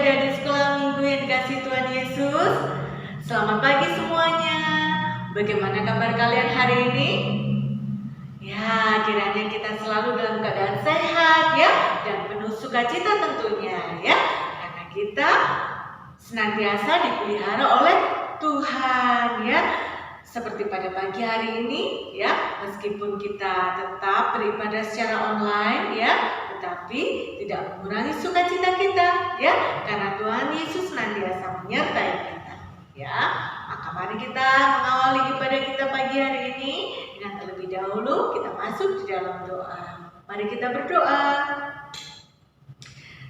ada di sekolah minggu yang dikasih Tuhan Yesus. Selamat pagi semuanya. Bagaimana kabar kalian hari ini? Ya, kiranya kita selalu dalam keadaan sehat ya, dan penuh sukacita tentunya ya. Karena kita senantiasa dipelihara oleh Tuhan ya. Seperti pada pagi hari ini ya, meskipun kita tetap beribadah secara online ya, tetapi tidak mengurangi sukacita kita ya, karena Tuhan Yesus senantiasa menyertai kita ya. Maka mari kita mengawali ibadah kita pagi hari ini dengan terlebih dahulu kita masuk di dalam doa. Mari kita berdoa.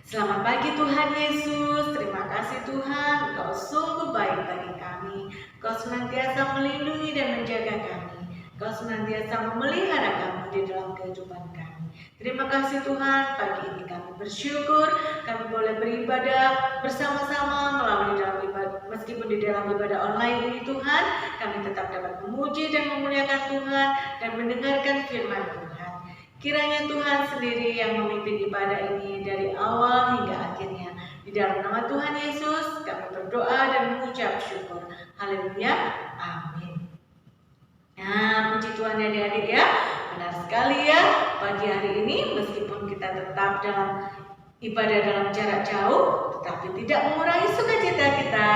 Selamat pagi Tuhan Yesus, terima kasih Tuhan, Engkau sungguh baik bagi kami. Engkau senantiasa melindungi dan menjaga kami. Engkau senantiasa memelihara kami di dalam kehidupan kami. Terima kasih Tuhan, pagi ini kami bersyukur kami boleh beribadah bersama-sama melalui dalam ibadah, meskipun di dalam ibadah online ini Tuhan, kami tetap dapat memuji dan memuliakan Tuhan dan mendengarkan firman Tuhan. Kiranya Tuhan sendiri yang memimpin ibadah ini dari awal hingga akhirnya. Di dalam nama Tuhan Yesus kami berdoa dan mengucap syukur. Haleluya. Amin. Nah, puji Tuhan adik-adik ya. Benar sekali ya, pagi hari ini meskipun kita tetap dalam ibadah dalam jarak jauh, tetapi tidak mengurangi sukacita kita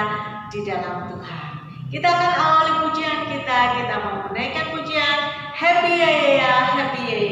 di dalam Tuhan. Kita akan awali pujian kita mau menaikkan pujian Happy Ya, Happy Ya.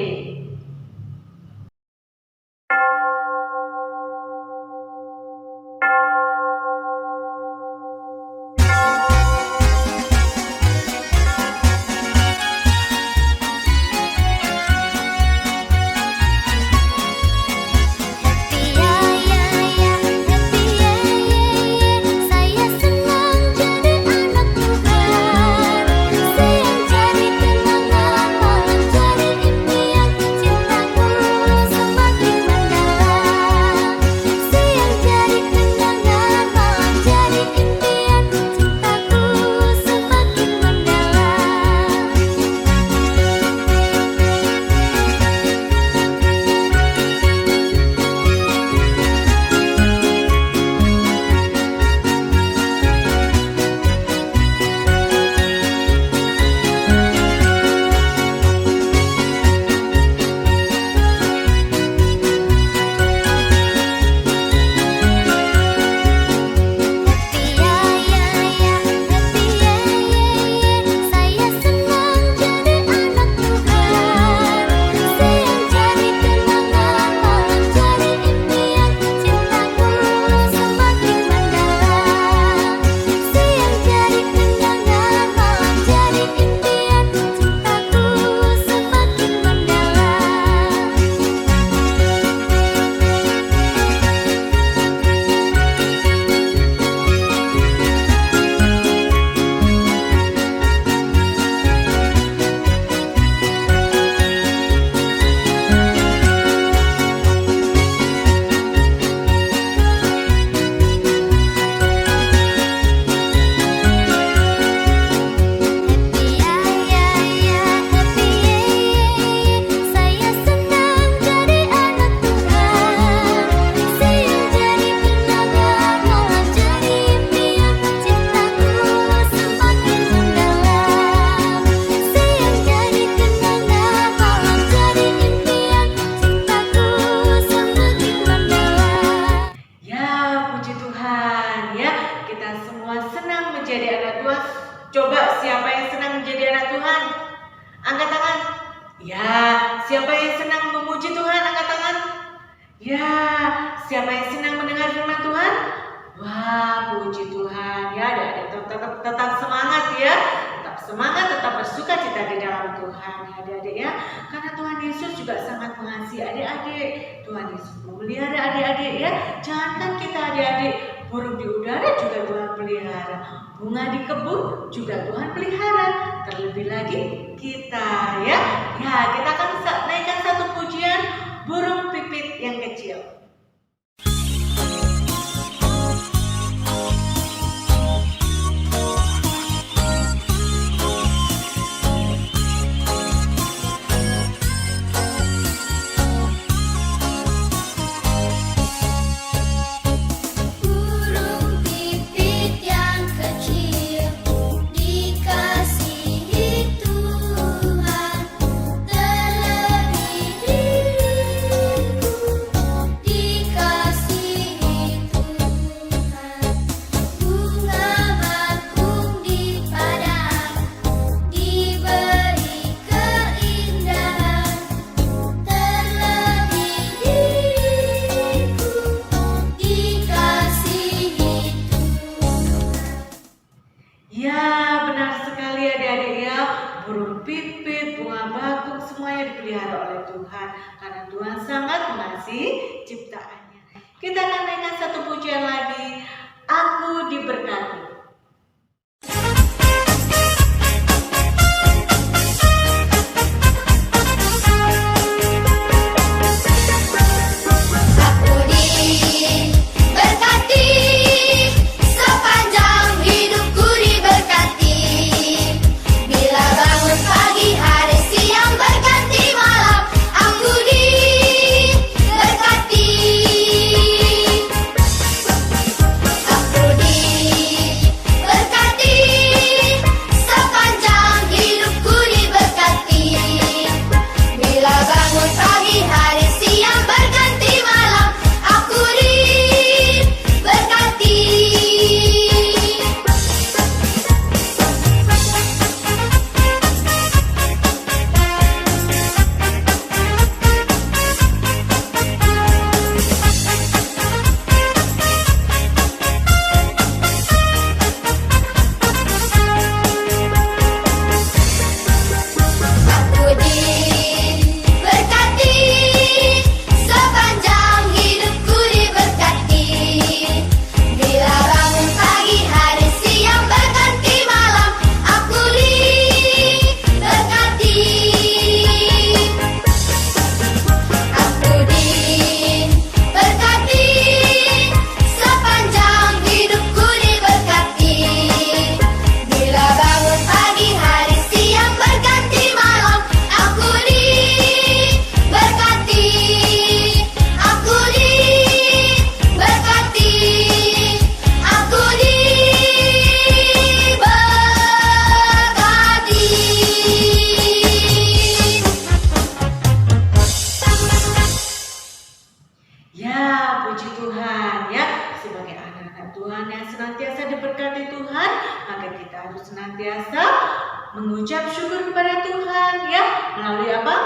Coba siapa yang senang menjadi anak Tuhan? Angkat tangan. Ya, siapa yang senang memuji Tuhan? Angkat tangan. Ya, siapa yang senang mendengar firman Tuhan? Wah, puji Tuhan. Ya, tetap semangat ya. Tetap semangat, tetap bersuka cita di dalam Tuhan ya adik-adik ya. Karena Tuhan Yesus juga sangat mengasihi adik-adik. Tuhan Yesus memelihara adik-adik ya. Jangankan kita adik-adik, burung di udara juga Tuhan pelihara. Bunga di kebun juga Tuhan pelihara. Terlebih lagi kita ya. Ya, kita akan naikkan satu pujian burung pipit yang kecil. Kita akan naikkan satu pujian lagi, Aku Diberkati. Tuhan yang senantiasa diberkati Tuhan, maka kita harus senantiasa mengucap syukur kepada Tuhan ya, melalui apa?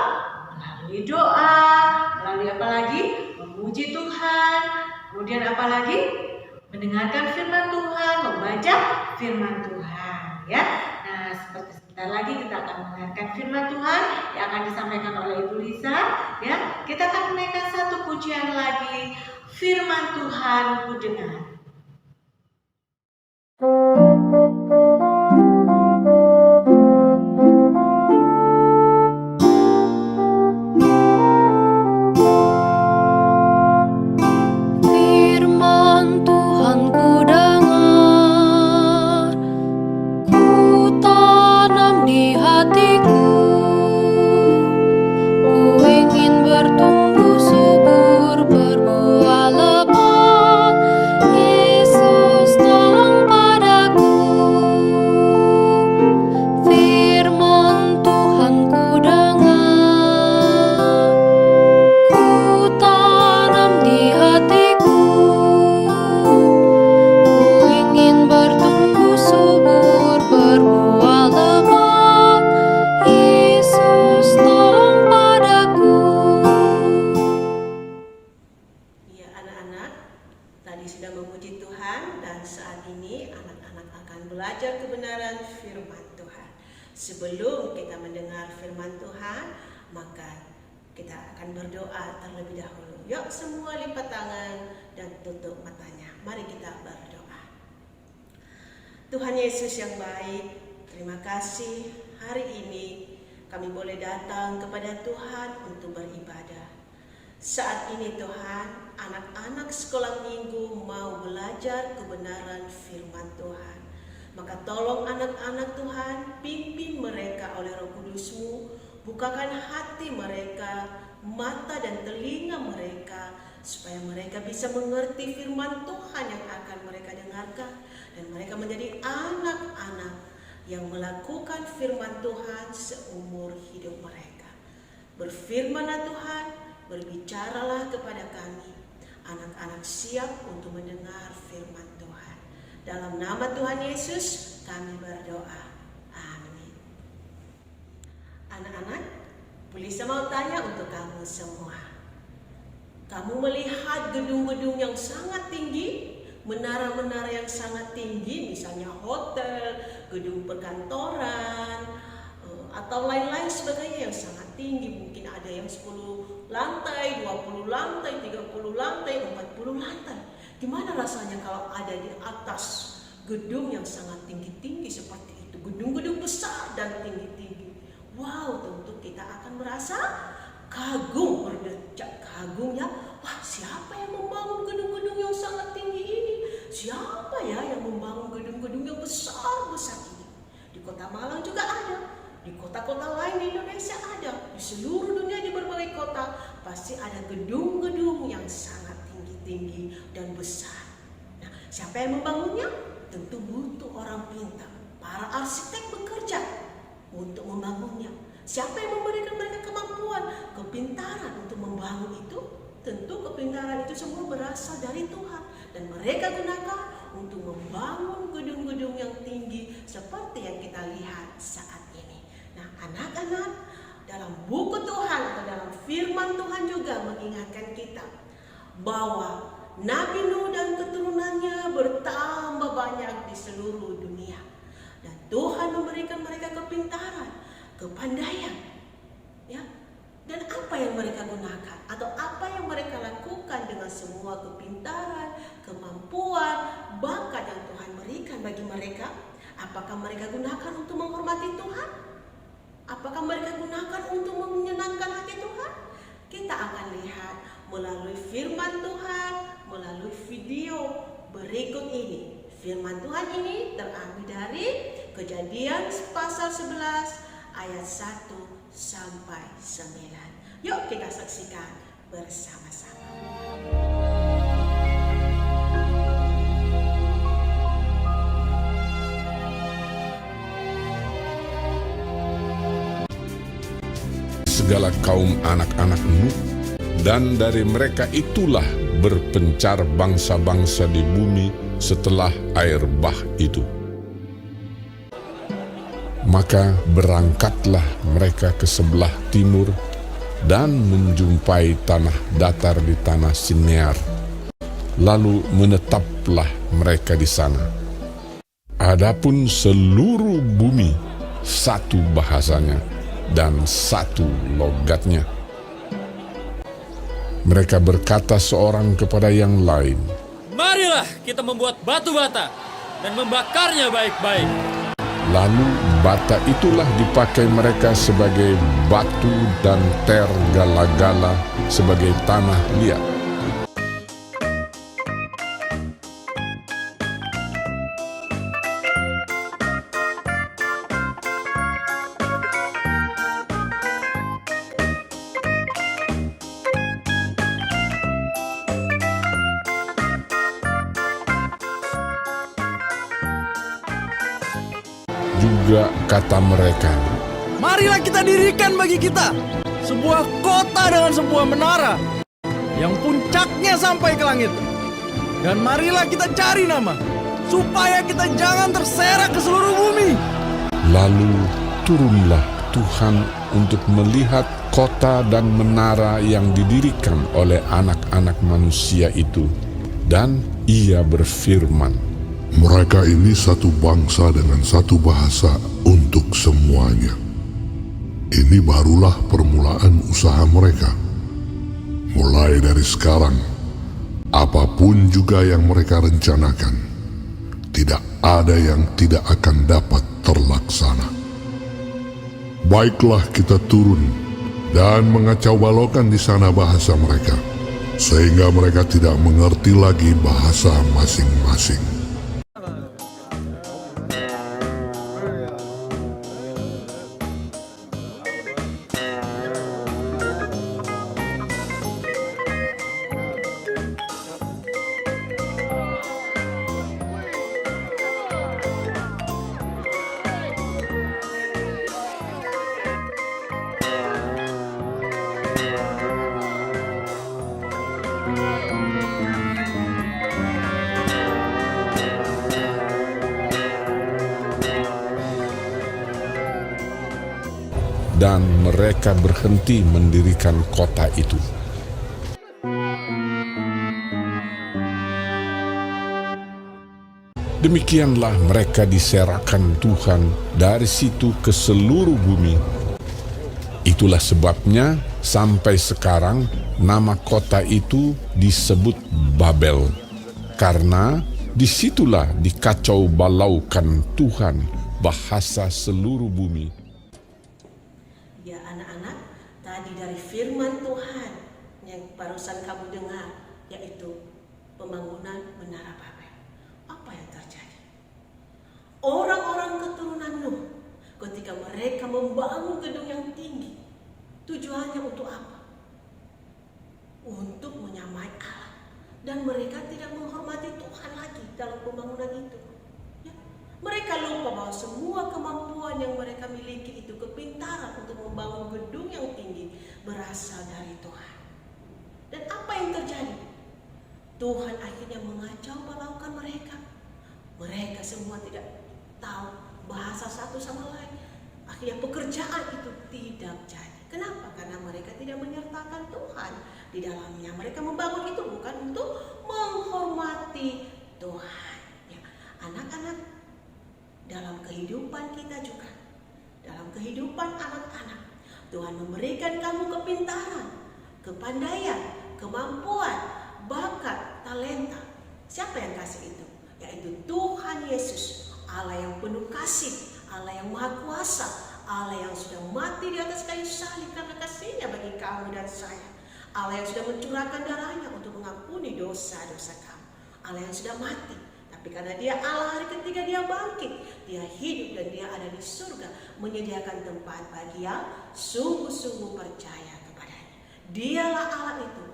Melalui doa, melalui apa lagi? Memuji Tuhan, kemudian apa lagi? Mendengarkan firman Tuhan, membaca firman Tuhan ya. Nah, seperti sebentar lagi kita akan mendengarkan firman Tuhan yang akan disampaikan oleh Ibu Lisa ya. Kita akan menaikkan satu pujian lagi, firman Tuhan ku dengar. Belajar kebenaran firman Tuhan. Sebelum kita mendengar firman Tuhan, maka kita akan berdoa terlebih dahulu. Yuk semua lipat tangan dan tutup matanya. Mari kita berdoa. Tuhan Yesus yang baik, terima kasih hari ini kami boleh datang kepada Tuhan untuk beribadah. Saat ini Tuhan, anak-anak sekolah minggu mau belajar kebenaran firman Tuhan. Maka tolong anak-anak Tuhan, pimpin mereka oleh Roh Kudus-Mu, bukakan hati mereka, mata dan telinga mereka, supaya mereka bisa mengerti firman Tuhan yang akan mereka dengarkan, dan mereka menjadi anak-anak yang melakukan firman Tuhan seumur hidup mereka. Berfirmanlah Tuhan, berbicaralah kepada kami, anak-anak siap untuk mendengar firman Tuhan. Dalam nama Tuhan Yesus kami berdoa. Amin. Anak-anak, Lisa mau tanya untuk kamu semua. Kamu melihat gedung-gedung yang sangat tinggi, menara-menara yang sangat tinggi, misalnya hotel, gedung perkantoran, atau lain-lain sebagainya yang sangat tinggi. Mungkin ada yang 10 lantai, 20 lantai, 30 lantai, 40 lantai. Gimana rasanya kalau ada di atas gedung yang sangat tinggi-tinggi seperti itu, gedung-gedung besar dan tinggi-tinggi. Wow, tentu kita akan merasa kagum, berdecak kagum ya. Wah, siapa yang membangun gedung-gedung yang sangat tinggi ini? Siapa ya yang membangun gedung-gedung yang besar-besar ini? Di Kota Malang juga ada, di kota-kota lain di Indonesia ada, di seluruh dunia di berbagai kota pasti ada gedung-gedung yang sangat tinggi-tinggi dan besar. Nah, siapa yang membangunnya? Tentu butuh orang pintar. Para arsitek bekerja untuk membangunnya. Siapa yang memberikan mereka kemampuan, kepintaran untuk membangun itu? Tentu kepintaran itu semua berasal dari Tuhan dan mereka gunakan untuk membangun gedung-gedung yang tinggi seperti yang kita lihat saat ini. Nah, anak-anak, dalam buku Tuhan atau dalam firman Tuhan juga mengingatkan kita bahwa Nabi Nuh dan keturunannya bertambah banyak di seluruh dunia. Dan Tuhan memberikan mereka kepintaran, kepandaian. Ya. Dan apa yang mereka gunakan atau apa yang mereka lakukan dengan semua kepintaran, kemampuan, bakat yang Tuhan berikan bagi mereka? Apakah mereka gunakan untuk menghormati Tuhan? Apakah mereka gunakan untuk menyenangkan hati Tuhan? Kita akan lihat melalui firman Tuhan, melalui video berikut ini. Firman Tuhan ini terambil dari Kejadian pasal 11 ayat 1 sampai 9. Yuk kita saksikan bersama-sama. Segala kaum anak-anak Nuh, dan dari mereka itulah berpencar bangsa-bangsa di bumi setelah air bah itu. Maka berangkatlah mereka ke sebelah timur dan menjumpai tanah datar di tanah Sinear. Lalu menetaplah mereka di sana. Adapun seluruh bumi satu bahasanya dan satu logatnya. Mereka berkata seorang kepada yang lain, "Marilah kita membuat batu bata dan membakarnya baik-baik." Lalu bata itulah dipakai mereka sebagai batu dan tergala-gala sebagai tanah liat. Juga kata mereka, Marilah kita dirikan bagi kita sebuah kota dengan sebuah menara yang puncaknya sampai ke langit. Dan marilah kita cari nama supaya kita jangan terserak ke seluruh bumi. lalu turunlah Tuhan untuk melihat kota dan menara yang didirikan oleh anak-anak manusia itu. Dan ia berfirman, Mereka ini satu bangsa dengan satu bahasa untuk semuanya. Ini barulah permulaan usaha mereka. Mulai dari sekarang, apapun juga yang mereka rencanakan, tidak ada yang tidak akan dapat terlaksana. Baiklah kita turun dan mengacau balaukan di sana bahasa mereka, sehingga mereka tidak mengerti lagi bahasa masing-masing. dan mereka berhenti mendirikan kota itu. Demikianlah mereka diserahkan Tuhan dari situ ke seluruh bumi. Itulah sebabnya sampai sekarang nama kota itu disebut Babel, Karena disitulah dikacau balaukan Tuhan bahasa seluruh bumi. Ya anak-anak, tadi dari firman Tuhan yang barusan kamu dengar, yaitu pembangunan Menara Babel. Apa yang terjadi? Orang-orang keturunan Nuh, ketika mereka membangun gedung yang tinggi, tujuannya untuk apa? Untuk menyamai Allah. Dan mereka tidak menghormati Tuhan lagi dalam pembangunan itu. Ya. Mereka lupa bahwa semua kemampuan yang mereka miliki itu, kepintaran untuk membangun gedung yang tinggi, berasal dari Tuhan. Dan apa yang terjadi? Tuhan akhirnya mengacau balaukan mereka. Mereka semua tidak tahu bahasa satu sama lain. Akhirnya pekerjaan itu tidak jadi. Kenapa? Karena mereka tidak menyertakan Tuhan di dalamnya. Mereka membangun itu bukan untuk menghormati Tuhan. Ya, anak-anak, dalam kehidupan kita juga, dalam kehidupan anak-anak, Tuhan memberikan kamu kepintaran, kepandaian, kemampuan, bakat, talenta. Siapa yang kasih itu? Yaitu Tuhan Yesus, Allah yang penuh kasih, Allah yang maha kuasa, Allah yang sudah mati di atas kayu salib karena kasihnya bagi kamu dan saya. Allah yang sudah mencurahkan darahnya untuk mengampuni dosa-dosa kamu. Allah yang sudah mati, tapi karena dia Allah, hari ketiga dia bangkit, dia hidup dan dia ada di surga, menyediakan tempat bagi yang sungguh-sungguh percaya kepadanya. Dialah Allah itu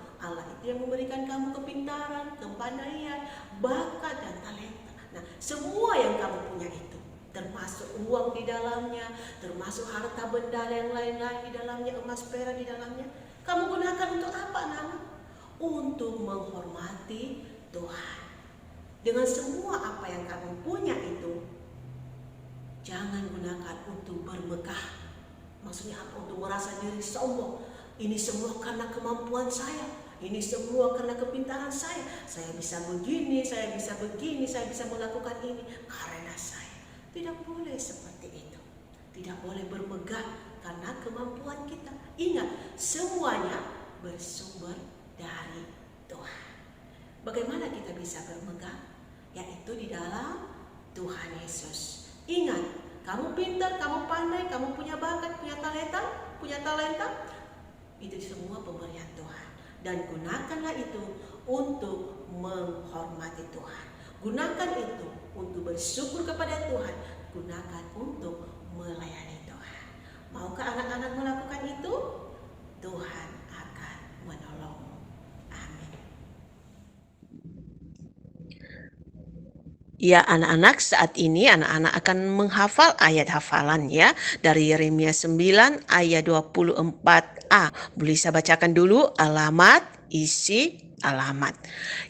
yang memberikan kamu kepintaran, kepandaian, bakat dan talenta. Nah, semua yang kamu punya itu, termasuk uang di dalamnya, termasuk harta benda yang lain-lain di dalamnya, emas perak di dalamnya, kamu gunakan untuk apa, anak-anak? Untuk menghormati Tuhan. Dengan semua apa yang kamu punya itu, jangan gunakan untuk bermegah. Maksudnya apa? Untuk merasa diri sombong. Ini semua karena kemampuan saya. Ini semua karena kepintaran saya. Saya bisa begini, saya bisa begini, saya bisa melakukan ini karena saya. Tidak boleh seperti itu. Tidak boleh bermegah karena kemampuan kita. Ingat, semuanya bersumber dari Tuhan. Bagaimana kita bisa bermegah? Yaitu di dalam Tuhan Yesus. Ingat, kamu pintar, kamu pandai, kamu punya bakat, punya talenta. Itu semua pemberian Tuhan. Dan gunakanlah itu untuk menghormati Tuhan. Gunakan itu untuk bersyukur kepada Tuhan. Gunakan untuk melayani Tuhan. Maukah anak-anak melakukan itu? Tuhan akan menolongmu. Amin. Ya anak-anak, saat ini anak-anak akan menghafal ayat hafalan ya dari Yeremia 9 ayat 24a. Boleh saya bacakan dulu alamat, isi alamat.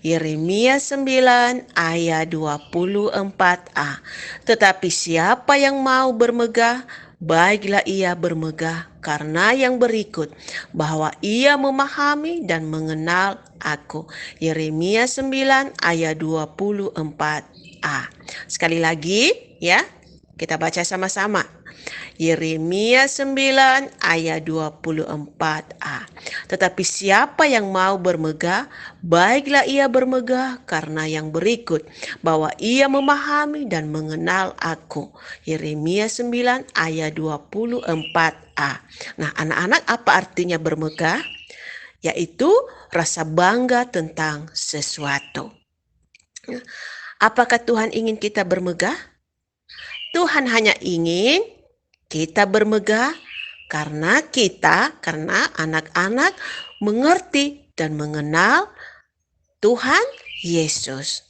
Yeremia 9 ayat 24a. Tetapi siapa yang mau bermegah, baiklah ia bermegah karena yang berikut, bahwa ia memahami dan mengenal aku. Yeremia 9 ayat 24a. Sekali lagi ya, kita baca sama-sama. Yeremia 9 ayat 24a. Tetapi siapa yang mau bermegah, baiklah ia bermegah karena yang berikut, bahwa ia memahami dan mengenal aku. Yeremia 9 ayat 24a. Nah, anak-anak, apa artinya bermegah? Yaitu rasa bangga tentang sesuatu. Apakah Tuhan ingin kita bermegah? Tuhan hanya ingin kita bermegah karena anak-anak mengerti dan mengenal Tuhan Yesus.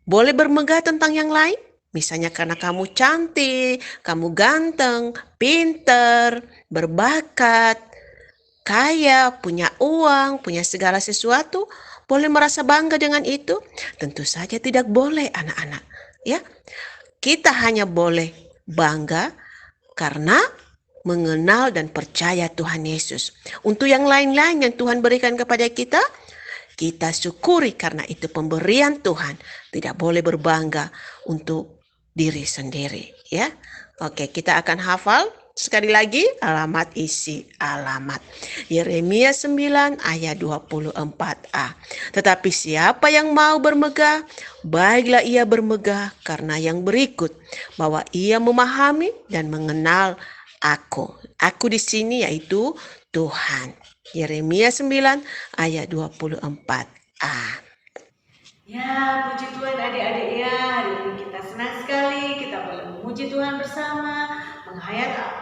Boleh bermegah tentang yang lain? Misalnya karena kamu cantik, kamu ganteng, pinter, berbakat, kaya, punya uang, punya segala sesuatu. Boleh merasa bangga dengan itu? Tentu saja tidak boleh, anak-anak. Ya, kita hanya boleh bangga karena mengenal dan percaya Tuhan Yesus. Untuk yang lain-lain yang Tuhan berikan kepada kita, kita syukuri karena itu pemberian Tuhan. Tidak boleh berbangga untuk diri sendiri, ya. Oke, kita akan hafal Sekali lagi, alamat isi alamat. Yeremia 9 ayat 24a. Tetapi siapa yang mau bermegah, baiklah ia bermegah karena yang berikut, bahwa ia memahami dan mengenal aku. Aku di sini yaitu Tuhan. Yeremia 9 ayat 24a. Ya, puji Tuhan adik-adik ya, hari ini kita senang sekali, kita boleh memuji Tuhan bersama,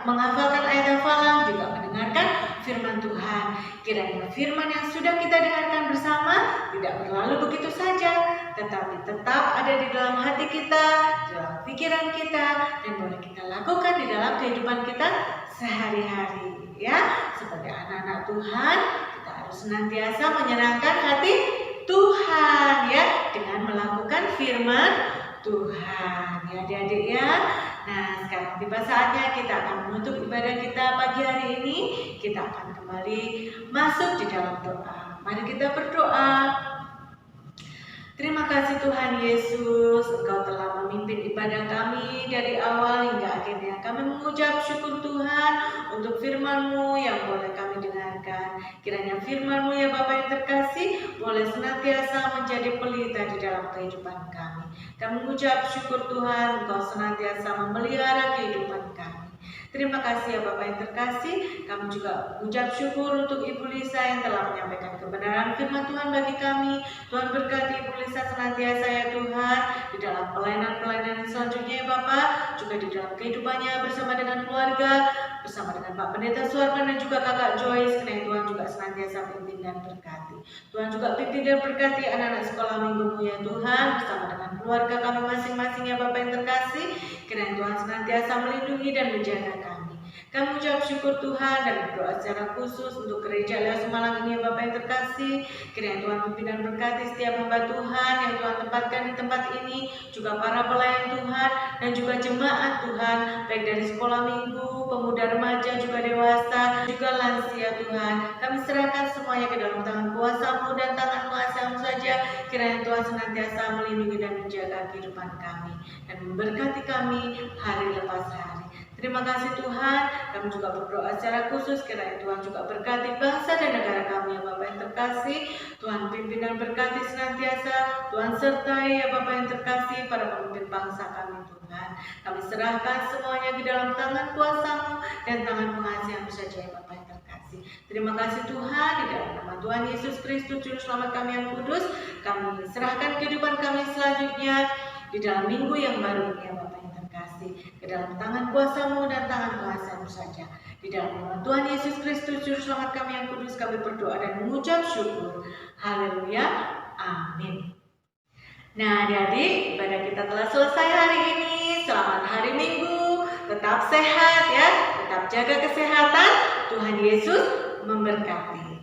menghafalkan ayat hafalan, juga mendengarkan firman Tuhan. Kiranya firman yang sudah kita dengarkan bersama tidak berlalu begitu saja, tetapi tetap ada di dalam hati kita, di dalam pikiran kita, dan boleh kita lakukan di dalam kehidupan kita sehari-hari. Ya, sebagai anak-anak Tuhan, kita harus senantiasa menyenangkan hati Tuhan ya, dengan melakukan firman Tuhan ya adik-adik ya. Nah, sekarang tiba saatnya kita akan menutup ibadah kita pagi hari ini. Kita akan kembali masuk di dalam doa. Mari kita berdoa. Terima kasih Tuhan Yesus, Engkau telah memimpin ibadah kami dari awal hingga akhirnya. Kami mengucap syukur Tuhan untuk firman-Mu yang boleh kami dengarkan. Kiranya firman-Mu ya Bapa yang terkasih boleh senantiasa menjadi pelita di dalam kehidupan kami. Kami mengucap syukur Tuhan, Engkau senantiasa memelihara kehidupan kami. Terima kasih ya Bapak yang terkasih. Kami juga mengucap syukur untuk Ibu Lisa yang telah menyampaikan kebenaran firman Tuhan bagi kami. Tuhan berkati Ibu Lisa senantiasa ya Tuhan di dalam pelayanan-pelayanan selanjutnya ya Bapak, juga di dalam kehidupannya bersama dengan keluarga, bersama dengan Pak Pendeta Suarman dan juga Kakak Joyce. Karena Tuhan juga senantiasa pimpin dan berkati. Tuhan juga pimpin dan berkati anak-anak sekolah minggu ya Tuhan, bersama dengan keluarga kami masing-masing ya Bapak yang terkasih. Kiranya Tuhan senantiasa melindungi dan menjaga kami. Kami ucap syukur Tuhan dan berdoa secara khusus untuk gereja Lea Semalang ini ya Bapak yang terkasih. Kiranya Tuhan pimpin dan berkati setiap hamba Tuhan yang Tuhan tempatkan di tempat ini, juga para pelayan Tuhan dan juga jemaat Tuhan, baik dari sekolah minggu, pemuda remaja, juga dewasa, juga lansia Tuhan. Kami serahkan semuanya ke dalam tangan kuasa-Mu dan tangan kuasa-Mu saja. Kiranya Tuhan senantiasa melindungi dan menjaga kehidupan kami dan memberkati kami hari lepas hari. Terima kasih Tuhan. Kami juga berdoa secara khusus kiranya Tuhan juga berkati bangsa dan negara kami ya Bapak yang terkasih. Tuhan pimpin dan berkati senantiasa. Tuhan sertai ya Bapak yang terkasih para pemimpin bangsa kami Tuhan. Kami serahkan semuanya di dalam tangan kuasa-Mu dan tangan pengasihan-Mu saja ya Bapak yang terkasih. Terima kasih Tuhan, di dalam nama Tuhan Yesus Kristus Juru Selamat kami yang kudus, kami serahkan kehidupan kami selanjutnya di dalam minggu yang baru ini ya Bapak yang terkasih, ke dalam tangan kuasa-Mu dan tangan pengasihan-Mu saja. Di dalam nama Tuhan Yesus Kristus Juru Selamat kami yang kudus, kami berdoa dan mengucap syukur. Haleluya, amin. Nah adik-adik, ibadah kita telah selesai hari ini. Selamat hari Minggu, tetap sehat ya, tetap jaga kesehatan. Tuhan Yesus memberkati.